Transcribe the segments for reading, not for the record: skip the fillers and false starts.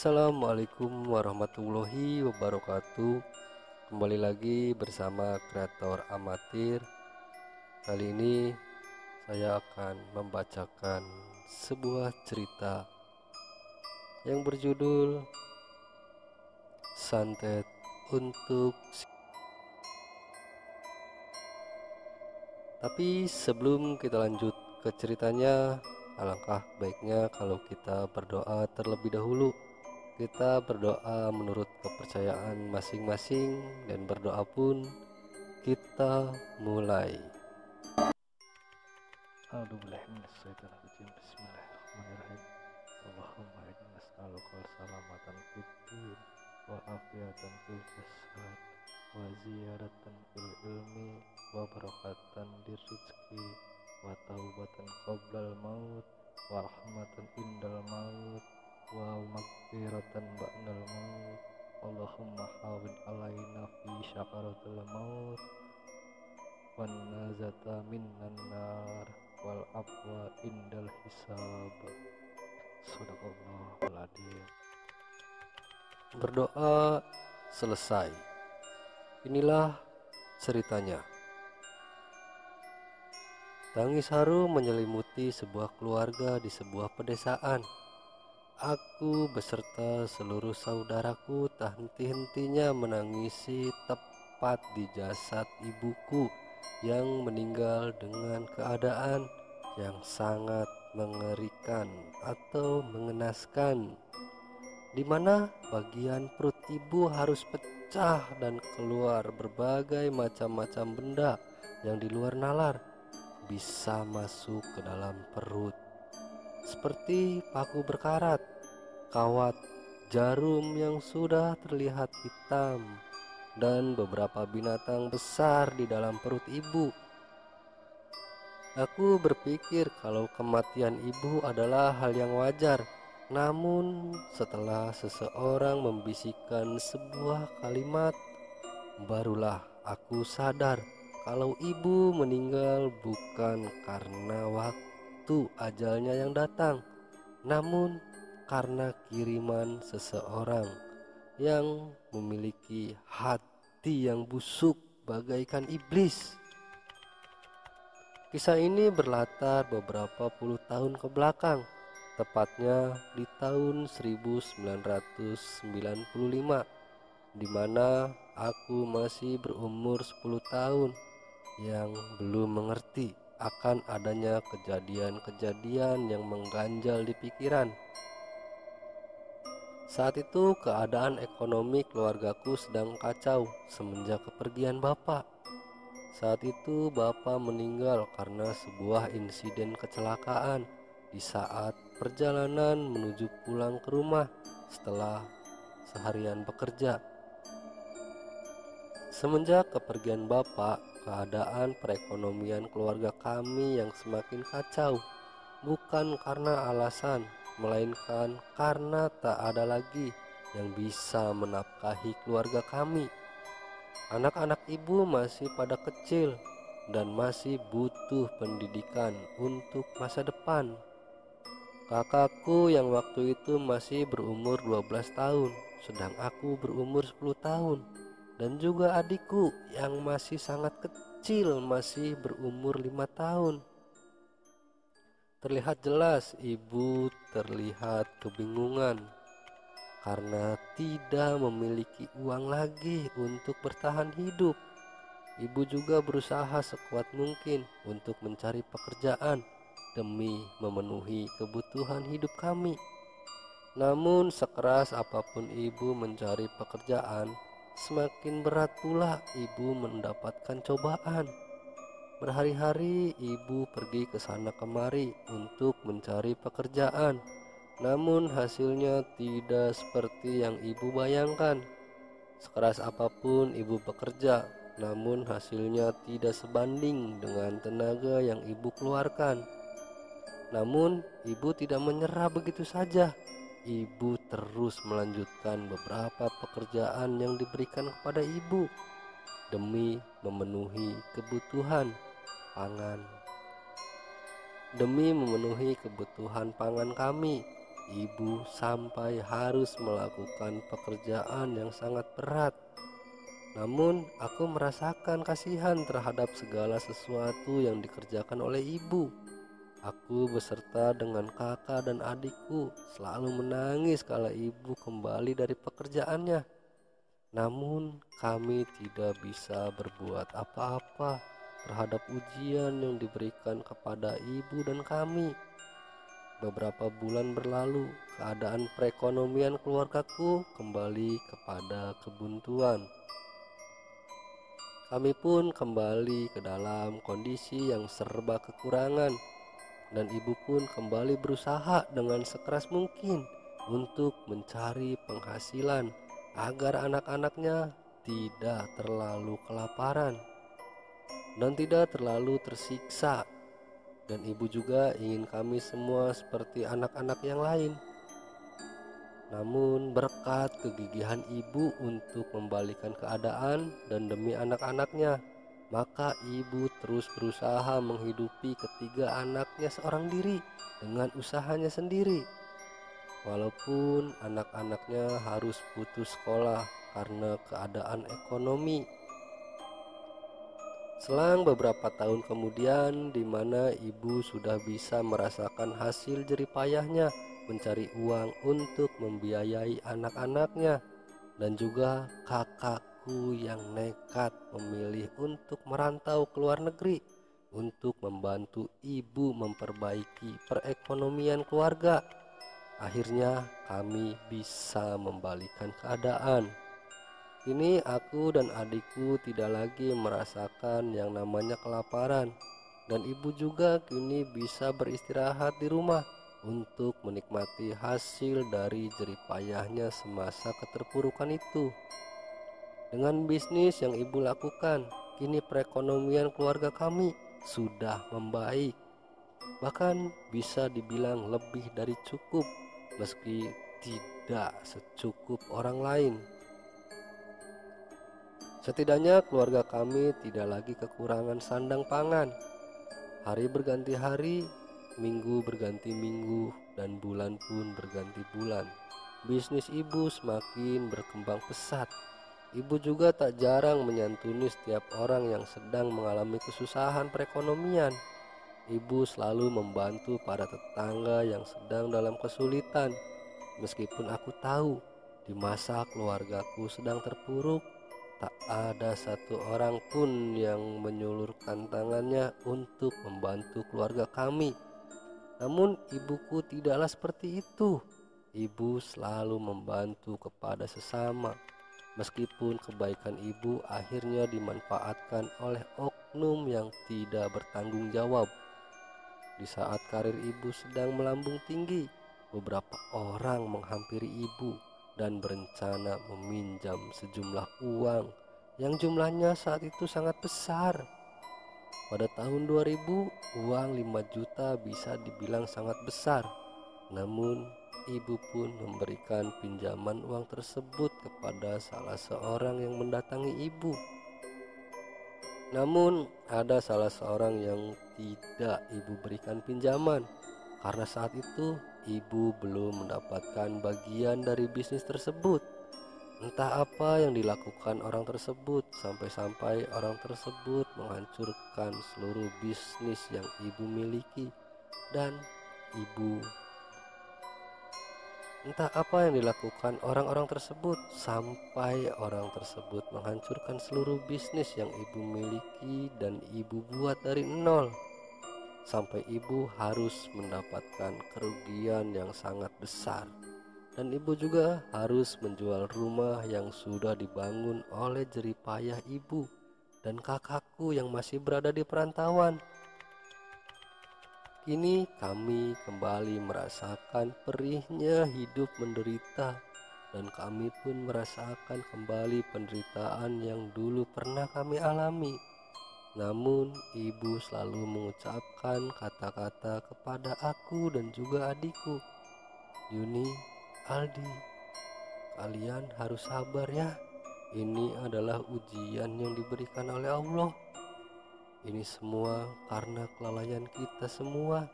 Assalamualaikum warahmatullahi wabarakatuh. Kembali lagi bersama kreator amatir. Kali ini saya akan membacakan sebuah cerita yang berjudul Santet untuk. Tapi sebelum kita lanjut ke ceritanya, alangkah baiknya kalau kita berdoa terlebih dahulu. Kita berdoa menurut kepercayaan masing-masing, dan berdoa pun kita mulai. A'udzubillahiminasyaitonirrajim. Bismillahirrahmanirrahim. Allahumma inni nas'alukal salamatan fid din wa afiatan fil jasad wa ziyaratan fil ilmi wa barakatan di rizki wa taubatan qoblal maut wa rahmatan indal maut wa maghfiratan ba'dal maut. Allahumma hawin alaina fi syakaratul maut wan nazata minnan nar wal afwa indal hisab. Sadaqallahul adzim. Berdoa selesai. Inilah ceritanya. Tangis haru menyelimuti sebuah keluarga di sebuah pedesaan. Aku beserta seluruh saudaraku tak henti-hentinya menangisi tepat di jasad ibuku yang meninggal dengan keadaan yang sangat mengerikan atau mengenaskan, di mana bagian perut ibu harus pecah dan keluar berbagai macam-macam benda yang di luar nalar bisa masuk ke dalam perut, seperti paku berkarat, kawat, jarum yang sudah terlihat hitam, dan beberapa binatang besar di dalam perut ibu. Aku berpikir kalau kematian ibu adalah hal yang wajar. Namun setelah seseorang membisikkan sebuah kalimat, barulah aku sadar kalau ibu meninggal bukan karena waktu ajalnya yang datang, namun karena kiriman seseorang yang memiliki hati yang busuk bagaikan iblis. Kisah ini berlatar beberapa puluh tahun ke belakang, tepatnya di tahun 1995, di mana aku masih berumur 10 tahun yang belum mengerti akan adanya kejadian-kejadian yang mengganjal di pikiran. Saat itu keadaan ekonomi keluargaku sedang kacau semenjak kepergian bapak. Saat itu bapak meninggal karena sebuah insiden kecelakaan di saat perjalanan menuju pulang ke rumah setelah seharian bekerja. Semenjak kepergian bapak, keadaan perekonomian keluarga kami yang semakin kacau, bukan karena alasan, melainkan karena tak ada lagi yang bisa menafkahi keluarga kami. Anak-anak ibu masih pada kecil dan masih butuh pendidikan untuk masa depan. Kakakku yang waktu itu masih berumur 12 tahun, sedang aku berumur 10 tahun. Dan juga adikku yang masih sangat kecil, masih berumur 5 tahun. Terlihat jelas ibu terlihat kebingungan karena tidak memiliki uang lagi untuk bertahan hidup. Ibu juga berusaha sekuat mungkin untuk mencari pekerjaan demi memenuhi kebutuhan hidup kami. Namun sekeras apapun ibu mencari pekerjaan, semakin berat pula ibu mendapatkan cobaan. Berhari-hari ibu pergi ke sana kemari untuk mencari pekerjaan. Namun hasilnya tidak seperti yang ibu bayangkan. Sekeras apapun ibu bekerja, namun hasilnya tidak sebanding dengan tenaga yang ibu keluarkan. Namun ibu tidak menyerah begitu saja. Ibu terus melanjutkan beberapa pekerjaan yang diberikan kepada ibu demi memenuhi kebutuhan pangan. Demi memenuhi kebutuhan pangan kami, ibu sampai harus melakukan pekerjaan yang sangat berat. Namun, aku merasakan kasihan terhadap segala sesuatu yang dikerjakan oleh ibu. Aku beserta dengan kakak dan adikku selalu menangis kala ibu kembali dari pekerjaannya. Namun, kami tidak bisa berbuat apa-apa terhadap ujian yang diberikan kepada ibu dan kami. Beberapa bulan berlalu, keadaan perekonomian keluargaku kembali kepada kebuntuan. Kami pun kembali ke dalam kondisi yang serba kekurangan, dan ibu pun kembali berusaha dengan sekeras mungkin untuk mencari penghasilan agar anak-anaknya tidak terlalu kelaparan dan tidak terlalu tersiksa. Dan ibu juga ingin kami semua seperti anak-anak yang lain. Namun berkat kegigihan ibu untuk membalikan keadaan dan demi anak-anaknya, maka ibu terus berusaha menghidupi ketiga anaknya seorang diri dengan usahanya sendiri. Walaupun anak-anaknya harus putus sekolah karena keadaan ekonomi. Selang beberapa tahun kemudian, di mana ibu sudah bisa merasakan hasil jerih payahnya mencari uang untuk membiayai anak-anaknya, dan juga kakakku yang nekat memilih untuk merantau ke luar negeri untuk membantu ibu memperbaiki perekonomian keluarga. Akhirnya kami bisa membalikan keadaan. Kini aku dan adikku tidak lagi merasakan yang namanya kelaparan, dan ibu juga kini bisa beristirahat di rumah untuk menikmati hasil dari jerih payahnya semasa keterpurukan itu. Dengan bisnis yang ibu lakukan, kini perekonomian keluarga kami sudah membaik. Bahkan bisa dibilang lebih dari cukup, meski tidak secukup orang lain. Setidaknya keluarga kami tidak lagi kekurangan sandang pangan. Hari berganti hari, minggu berganti minggu, dan bulan pun berganti bulan. Bisnis ibu semakin berkembang pesat. Ibu juga tak jarang menyantuni setiap orang yang sedang mengalami kesusahan perekonomian. Ibu selalu membantu para tetangga yang sedang dalam kesulitan. Meskipun aku tahu di masa keluargaku sedang terpuruk, tak ada satu orang pun yang menyulurkan tangannya untuk membantu keluarga kami. Namun ibuku tidaklah seperti itu. Ibu selalu membantu kepada sesama. Meskipun kebaikan ibu akhirnya dimanfaatkan oleh oknum yang tidak bertanggung jawab. Di saat karir ibu sedang melambung tinggi, beberapa orang menghampiri ibu dan berencana meminjam sejumlah uang yang jumlahnya saat itu sangat besar. Pada tahun 2000, uang 5 juta bisa dibilang sangat besar. Namun, ibu pun memberikan pinjaman uang tersebut kepada salah seorang yang mendatangi ibu. Namun, ada salah seorang yang tidak ibu berikan pinjaman, karena saat itu ibu belum mendapatkan bagian dari bisnis tersebut. Entah apa yang dilakukan orang tersebut, sampai-sampai orang tersebut menghancurkan seluruh bisnis yang ibu miliki. Dan ibu Entah apa yang dilakukan orang-orang tersebut, sampai orang tersebut menghancurkan seluruh bisnis yang ibu miliki dan ibu buat dari nol. Sampai ibu harus mendapatkan kerugian yang sangat besar. Dan ibu juga harus menjual rumah yang sudah dibangun oleh jerih payah ibu dan kakakku yang masih berada di perantauan. Kini kami kembali merasakan perihnya hidup menderita, dan kami pun merasakan kembali penderitaan yang dulu pernah kami alami. Namun ibu selalu mengucapkan kata-kata kepada aku dan juga adikku, "Yuni, Aldi, kalian harus sabar ya. Ini adalah ujian yang diberikan oleh Allah. Ini semua karena kelalaian kita semua.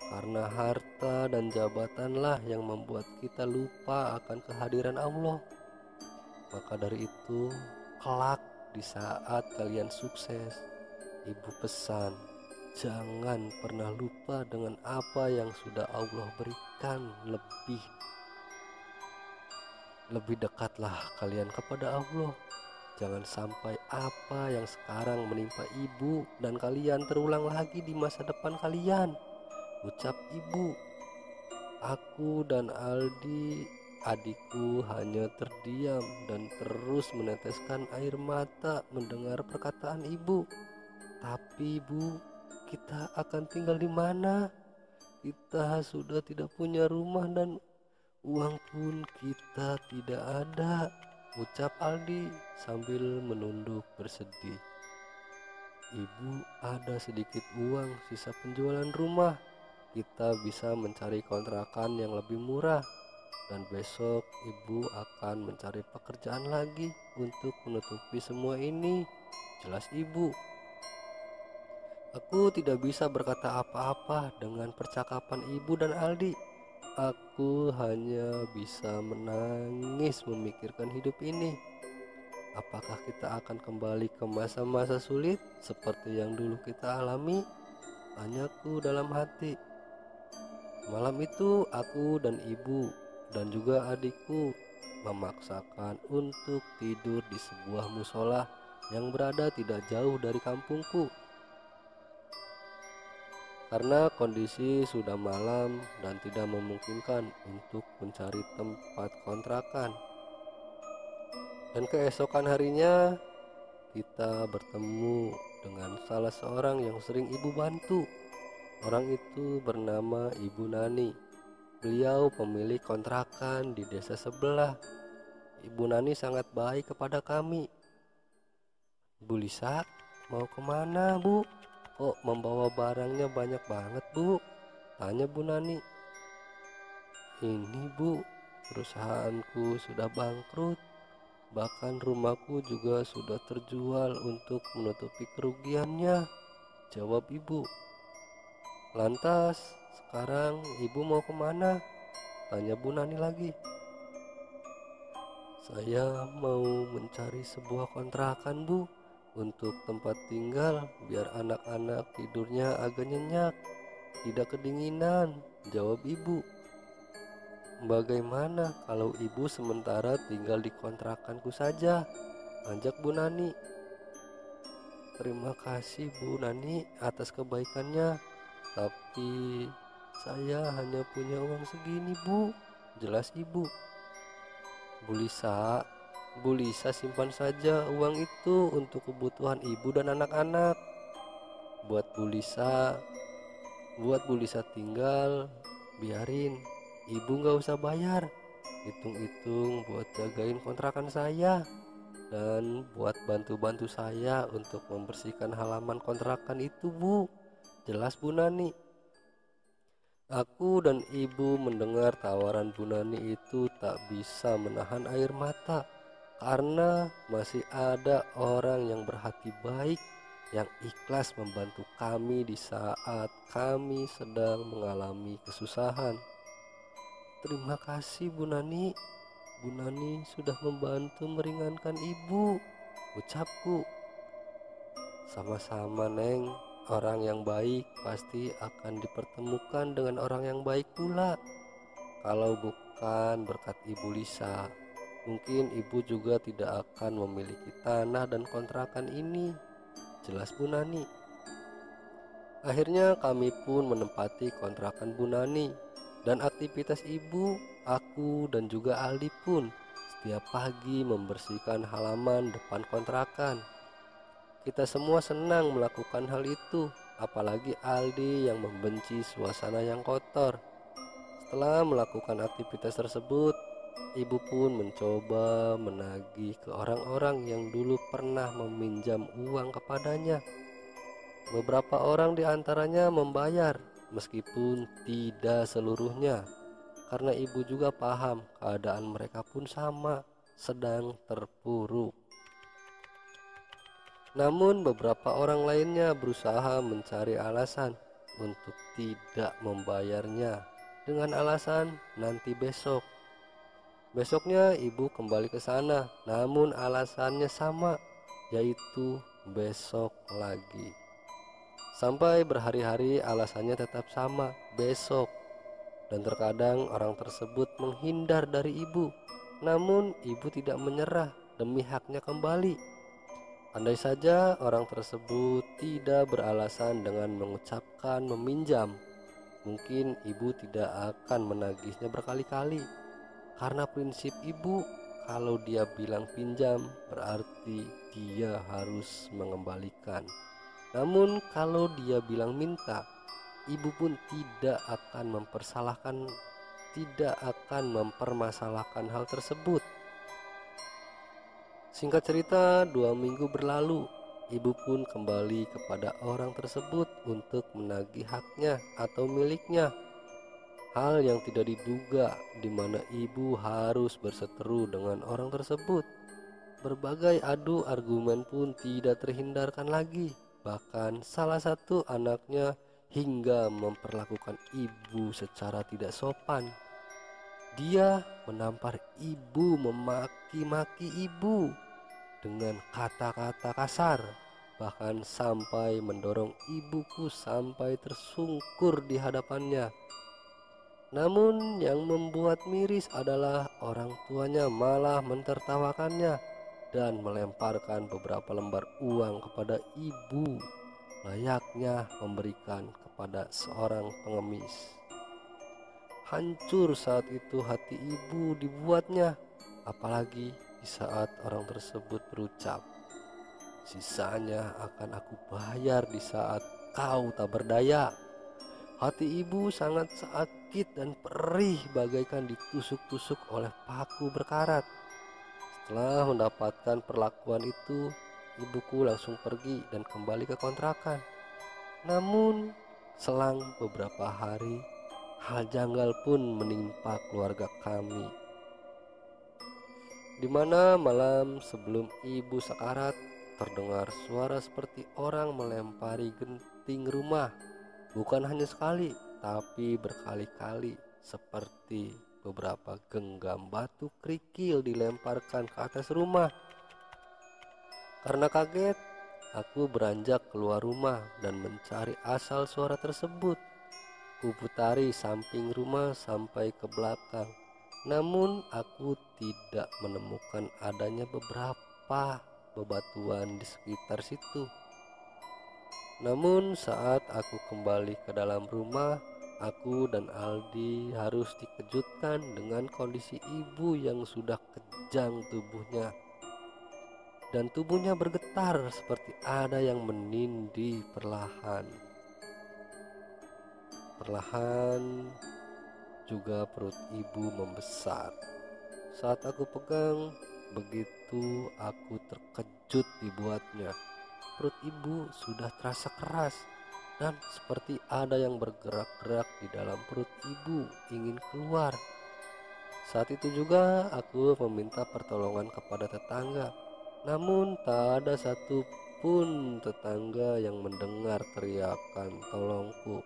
karena harta dan jabatanlah yang membuat kita lupa akan kehadiran Allah. Maka dari itu, kelak di saat kalian sukses, ibu pesan, jangan pernah lupa dengan apa yang sudah Allah berikan. Lebih dekatlah kalian kepada Allah. Jangan sampai apa yang sekarang menimpa ibu dan kalian terulang lagi di masa depan kalian. Ucap ibu. Aku dan Aldi, adikku, hanya terdiam dan terus meneteskan air mata mendengar perkataan ibu. Tapi ibu, kita akan tinggal di mana? Kita sudah tidak punya rumah dan uang pun kita tidak ada, ucap Aldi sambil menunduk bersedih. Ibu, ada sedikit uang sisa penjualan rumah. Kita bisa mencari kontrakan yang lebih murah. Dan besok ibu akan mencari pekerjaan lagi untuk menutupi semua ini, jelas ibu. Aku tidak bisa berkata apa-apa dengan percakapan ibu dan Aldi. Aku hanya bisa menangis memikirkan hidup ini. Apakah kita akan kembali ke masa-masa sulit seperti yang dulu kita alami? Tanyaku dalam hati. Malam itu aku dan ibu dan juga adikku memaksakan untuk tidur di sebuah musola yang berada tidak jauh dari kampungku. Karena kondisi sudah malam dan tidak memungkinkan untuk mencari tempat kontrakan. Dan keesokan harinya kita bertemu dengan salah seorang yang sering ibu bantu. Orang itu bernama Ibu Nani. Beliau pemilik kontrakan di desa sebelah. Ibu Nani sangat baik kepada kami. Bu Lisa, mau kemana bu? Kok membawa barangnya banyak banget bu? Tanya Bu Nani. Ini bu, perusahaanku sudah bangkrut. Bahkan rumahku juga sudah terjual untuk menutupi kerugiannya, jawab ibu. Lantas, sekarang ibu mau kemana? Tanya Bu Nani lagi. Saya mau mencari sebuah kontrakan bu, untuk tempat tinggal biar anak-anak tidurnya agak nyenyak, tidak kedinginan, jawab ibu. Bagaimana kalau ibu sementara tinggal di kontrakanku saja? Ajak Bu Nani. Terima kasih Bu Nani atas kebaikannya, tapi saya hanya punya uang segini bu, jelas ibu. Bu Lisa simpan saja uang itu untuk kebutuhan ibu dan anak-anak. Buat Bu Lisa tinggal, biarin. Ibu gak usah bayar. Hitung-hitung buat jagain kontrakan saya dan buat bantu-bantu saya untuk membersihkan halaman kontrakan itu bu, jelas Bu Nani. Aku dan ibu mendengar tawaran Bu Nani itu tak bisa menahan air mata, karena masih ada orang yang berhati baik yang ikhlas membantu kami di saat kami sedang mengalami kesusahan. Terima kasih Bu Nani. Bu Nani sudah membantu meringankan ibu, ucapku. Sama-sama Neng. Orang yang baik pasti akan dipertemukan dengan orang yang baik pula. Kalau bukan berkat Ibu Lisa, mungkin ibu juga tidak akan memiliki tanah dan kontrakan ini, jelas Bu Nani. Akhirnya kami pun menempati kontrakan Bu Nani. Dan aktivitas ibu, aku dan juga Aldi pun setiap pagi membersihkan halaman depan kontrakan. Kita semua senang melakukan hal itu, apalagi Aldi yang membenci suasana yang kotor. Setelah melakukan aktivitas tersebut, ibu pun mencoba menagih ke orang-orang yang dulu pernah meminjam uang kepadanya. Beberapa orang di antaranya membayar, meskipun tidak seluruhnya, karena ibu juga paham keadaan mereka pun sama, sedang terpuruk. Namun beberapa orang lainnya berusaha mencari alasan untuk tidak membayarnya dengan alasan nanti besok. Besoknya ibu kembali ke sana, namun alasannya sama, yaitu besok lagi. Sampai berhari-hari alasannya tetap sama, besok. Dan terkadang orang tersebut menghindar dari ibu, namun ibu tidak menyerah demi haknya kembali. Andai saja orang tersebut tidak beralasan dengan mengucapkan meminjam, mungkin ibu tidak akan menagihnya berkali-kali. Karena prinsip ibu, kalau dia bilang pinjam berarti dia harus mengembalikan. Namun kalau dia bilang minta, ibu pun tidak akan mempermasalahkan hal tersebut. Singkat cerita, 2 minggu berlalu, ibu pun kembali kepada orang tersebut untuk menagih haknya atau miliknya. Hal yang tidak diduga, di mana ibu harus berseteru dengan orang tersebut. Berbagai adu argumen pun tidak terhindarkan lagi. Bahkan salah satu anaknya hingga memperlakukan ibu secara tidak sopan. Dia menampar ibu, memaki-maki ibu dengan kata-kata kasar, bahkan sampai mendorong ibuku sampai tersungkur di hadapannya. Namun yang membuat miris adalah orang tuanya malah mentertawakannya dan melemparkan beberapa lembar uang kepada ibu, layaknya memberikan kepada seorang pengemis. Hancur saat itu hati ibu dibuatnya, apalagi di saat orang tersebut berucap, "Sisanya akan aku bayar di saat kau tak berdaya." Hati ibu sangat sakit dan perih bagaikan ditusuk-tusuk oleh paku berkarat. Setelah mendapatkan perlakuan itu, ibuku langsung pergi dan kembali ke kontrakan. Namun, selang beberapa hari, hal janggal pun menimpa keluarga kami, di mana malam sebelum ibu sekarat terdengar suara seperti orang melempari genting rumah. Bukan hanya sekali, tapi berkali-kali, seperti beberapa genggam batu kerikil dilemparkan ke atas rumah. Karena kaget, aku beranjak keluar rumah dan mencari asal suara tersebut. Kuputari samping rumah sampai ke belakang, namun aku tidak menemukan adanya beberapa bebatuan di sekitar situ. Namun saat aku kembali ke dalam rumah, aku dan Aldi harus dikejutkan dengan kondisi ibu yang sudah kejang tubuhnya. Dan tubuhnya bergetar seperti ada yang menindih perlahan. Perlahan juga perut ibu membesar. Saat aku pegang, begitu aku terkejut dibuatnya. Perut ibu sudah terasa keras dan seperti ada yang bergerak-gerak di dalam perut ibu ingin keluar. Saat itu juga aku meminta pertolongan kepada tetangga, namun tak ada satupun tetangga yang mendengar teriakan tolongku.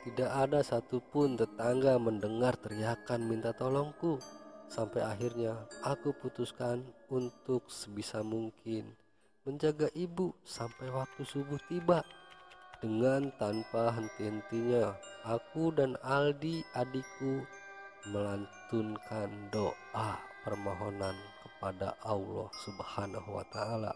Tidak ada satupun tetangga mendengar teriakan minta tolongku. Sampai akhirnya aku putuskan untuk sebisa mungkin menjaga ibu sampai waktu subuh tiba. Dengan tanpa henti-hentinya, aku dan Aldi adikku melantunkan doa permohonan kepada Allah Subhanahu wa Ta'ala.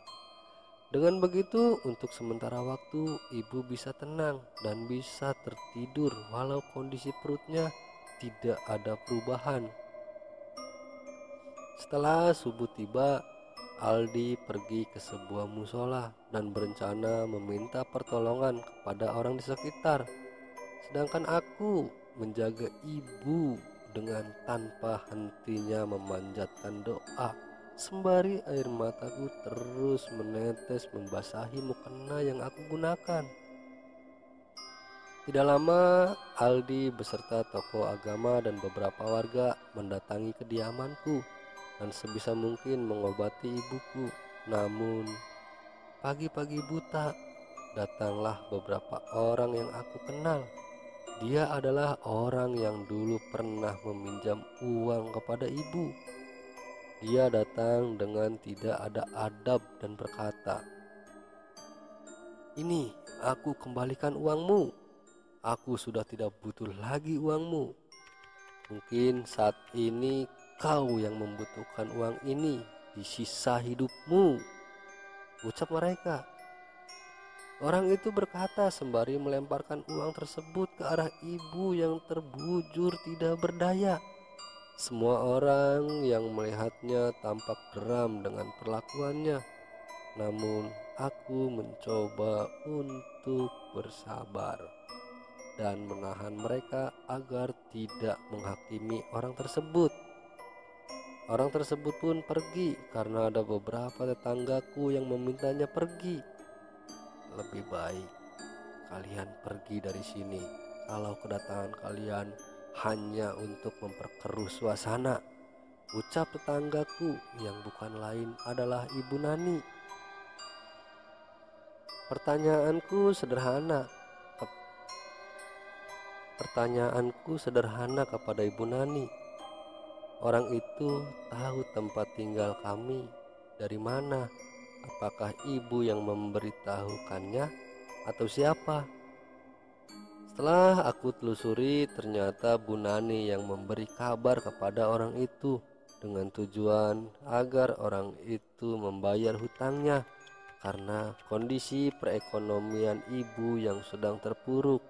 Dengan begitu, untuk sementara waktu ibu bisa tenang dan bisa tertidur walau kondisi perutnya tidak ada perubahan. Setelah subuh tiba, Aldi pergi ke sebuah musola dan berencana meminta pertolongan kepada orang di sekitar. Sedangkan aku menjaga ibu dengan tanpa hentinya memanjatkan doa, sembari air mataku terus menetes membasahi mukena yang aku gunakan. Tidak lama, Aldi beserta tokoh agama dan beberapa warga mendatangi kediamanku dan sebisa mungkin mengobati ibuku. Namun, pagi-pagi buta, datanglah beberapa orang yang aku kenal. Dia adalah orang yang dulu pernah meminjam uang kepada ibu. Dia datang dengan tidak ada adab dan berkata, "Ini, aku kembalikan uangmu. Aku sudah tidak butuh lagi uangmu. Mungkin saat ini kau yang membutuhkan uang ini di sisa hidupmu," ucap mereka. Orang itu berkata sembari melemparkan uang tersebut ke arah ibu yang terbujur tidak berdaya. Semua orang yang melihatnya tampak geram dengan perlakuannya. Namun aku mencoba untuk bersabar dan menahan mereka agar tidak menghakimi orang tersebut. Orang tersebut pun pergi karena ada beberapa tetanggaku yang memintanya pergi. "Lebih baik kalian pergi dari sini kalau kedatangan kalian hanya untuk memperkeruh suasana," ucap tetanggaku yang bukan lain adalah Ibu Nani. Pertanyaanku sederhana. Pertanyaanku sederhana kepada Ibu Nani. Orang itu tahu tempat tinggal kami dari mana? Apakah ibu yang memberitahukannya atau siapa? Setelah aku telusuri, ternyata Bu Nani yang memberi kabar kepada orang itu dengan tujuan agar orang itu membayar hutangnya karena kondisi perekonomian ibu yang sedang terpuruk.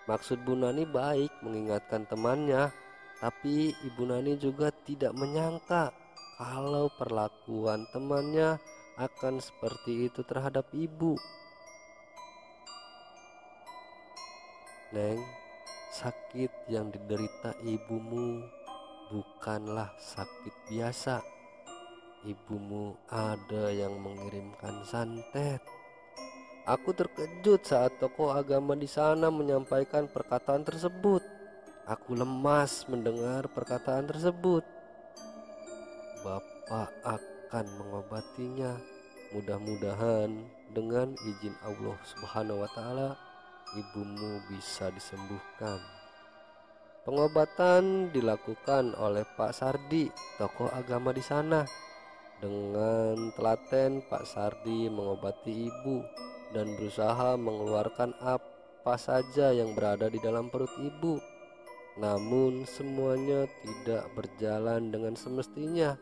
Maksud Bu Nani baik mengingatkan temannya, tapi Ibu Nani juga tidak menyangka kalau perlakuan temannya akan seperti itu terhadap ibu. "Neng, sakit yang diderita ibumu bukanlah sakit biasa. Ibumu ada yang mengirimkan santet." Aku terkejut saat tokoh agama di sana menyampaikan perkataan tersebut. Aku lemas mendengar perkataan tersebut. "Bapak akan mengobatinya. Mudah-mudahan dengan izin Allah Subhanahu wa Ta'ala, ibumu bisa disembuhkan." Pengobatan dilakukan oleh Pak Sardi, tokoh agama di sana. Dengan telaten, Pak Sardi mengobati ibu dan berusaha mengeluarkan apa saja yang berada di dalam perut ibu. Namun semuanya tidak berjalan dengan semestinya.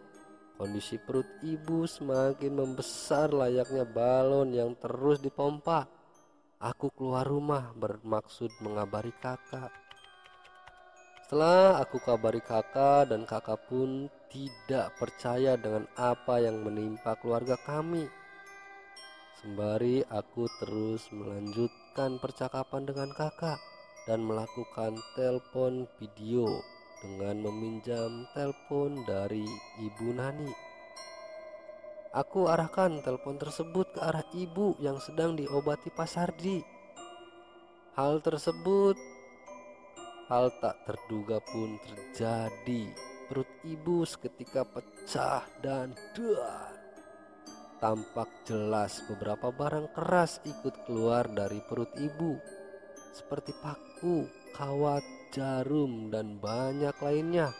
Kondisi perut ibu semakin membesar layaknya balon yang terus dipompa. Aku keluar rumah bermaksud mengabari kakak. Setelah aku kabari kakak, dan kakak pun tidak percaya dengan apa yang menimpa keluarga kami. Sembari aku terus melanjutkan percakapan dengan kakak dan melakukan telepon video dengan meminjam telepon dari Ibu Nani. Aku arahkan telepon tersebut ke arah ibu yang sedang diobati Pak Sardi. Hal tak terduga pun terjadi. Perut ibu seketika pecah dan dar. Tampak jelas beberapa barang keras ikut keluar dari perut ibu, seperti paku, kawat, jarum, dan banyak lainnya.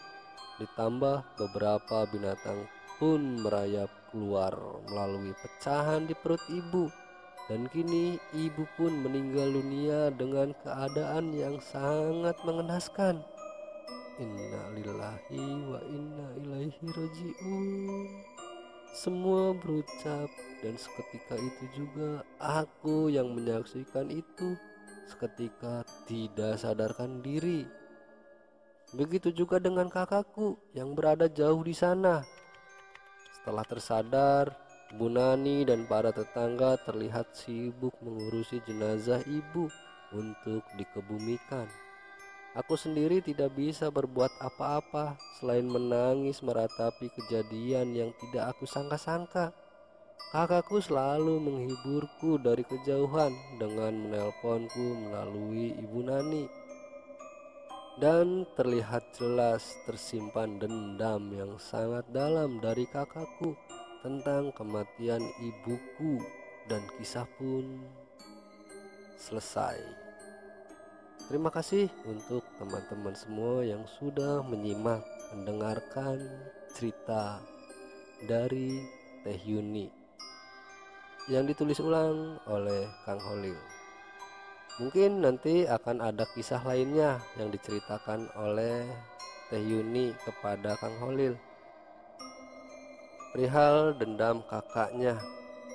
Ditambah beberapa binatang pun merayap keluar melalui pecahan di perut ibu. Dan kini ibu pun meninggal dunia dengan keadaan yang sangat mengenaskan. Inna lillahi wa inna ilaihi raji'un. Semua berucap, dan seketika itu juga aku yang menyaksikan itu seketika tidak sadarkan diri. Begitu juga dengan kakakku yang berada jauh di sana. Setelah tersadar, Bu Nani dan para tetangga terlihat sibuk mengurusi jenazah ibu untuk dikebumikan. Aku sendiri tidak bisa berbuat apa-apa selain menangis meratapi kejadian yang tidak aku sangka-sangka. Kakakku selalu menghiburku dari kejauhan dengan menelponku melalui Ibu Nani. Dan terlihat jelas tersimpan dendam yang sangat dalam dari kakakku tentang kematian ibuku. dan kisah pun selesai. Terima kasih untuk teman-teman semua yang sudah menyimak, mendengarkan cerita dari Teh Yuni yang ditulis ulang oleh Kang Holil. Mungkin nanti akan ada kisah lainnya yang diceritakan oleh Teh Yuni kepada Kang Holil perihal dendam kakaknya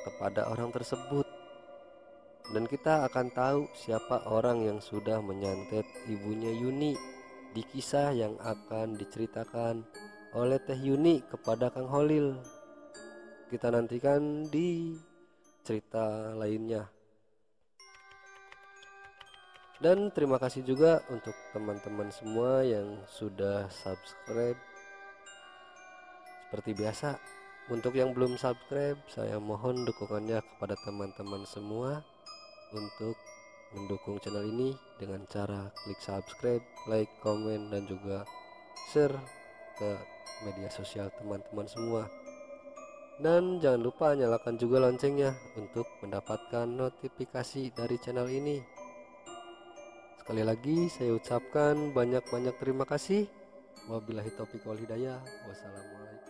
kepada orang tersebut, dan kita akan tahu siapa orang yang sudah menyantet ibunya Yuni di kisah yang akan diceritakan oleh Teh Yuni kepada Kang Holil. Kita nantikan di cerita lainnya. Dan terima kasih juga untuk teman-teman semua yang sudah subscribe. Seperti biasa, untuk yang belum subscribe, saya mohon dukungannya kepada teman-teman semua untuk mendukung channel ini dengan cara klik subscribe, like, komen, dan juga share ke media sosial teman-teman semua. Dan jangan lupa nyalakan juga loncengnya untuk mendapatkan notifikasi dari channel ini. Sekali lagi saya ucapkan banyak-banyak terima kasih. Wabillahi taufiq wal hidayah. Wassalamualaikum.